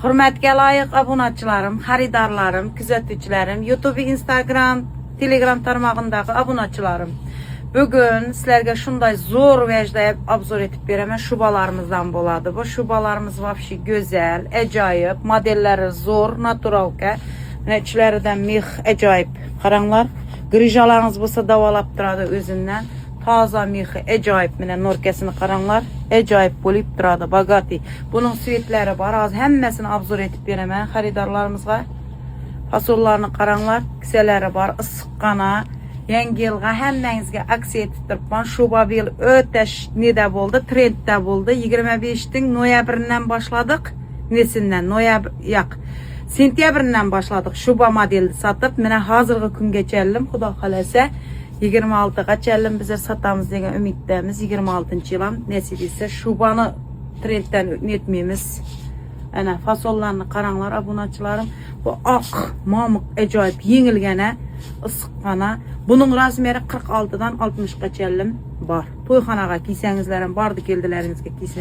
Hürmetge layık abunatçılarım, xaridarlarım, küzətücülərim, YouTube, Instagram, Telegram tarmağındakı abunatçılarım. Bugün sizlerge şunday zor vəcdə obzor etip veremem şubalarımızdan boladı. Bu şubalarımız vapşi güzel, acayip, modelleri zor, natural ki. İçləri də mix, acayip. Qaranlar, grijalarınız bolsa davalap duradı özündən. Taza mixi, acayip mine norkesini qaranlar, acayip bolib duradı, bagati. Bunun suyetleri var, az həmməsini obzor etip veremem xaridarlarımızga. Fasollarını qaranlar, kiseleri var, ısıqqana, yengilga, həmmənizga aksiya etib turibman. Şuba bil öte nede boldu, trendde boldu. 25'tin noyabrindən başladık. Nesindən? Sentyabrindən başladık. Şuba modeli satıp, mine hazırgı gün geçelim. Xuda qalasa 26'ga gəldim. Bizler satamız degan ümiddemiz 26. yılam. Nesip ise şubanı trendden etmemiz. Ana fasollarını qaranlar abunatçılarım. Bu ak, mamık, acayip yengilgene, ısıqqana. Bunun razmeri 46'dan 60'ga gəldim var. Toyxanaga kiysənizlərin bardı keldilərinizə kiysəniz.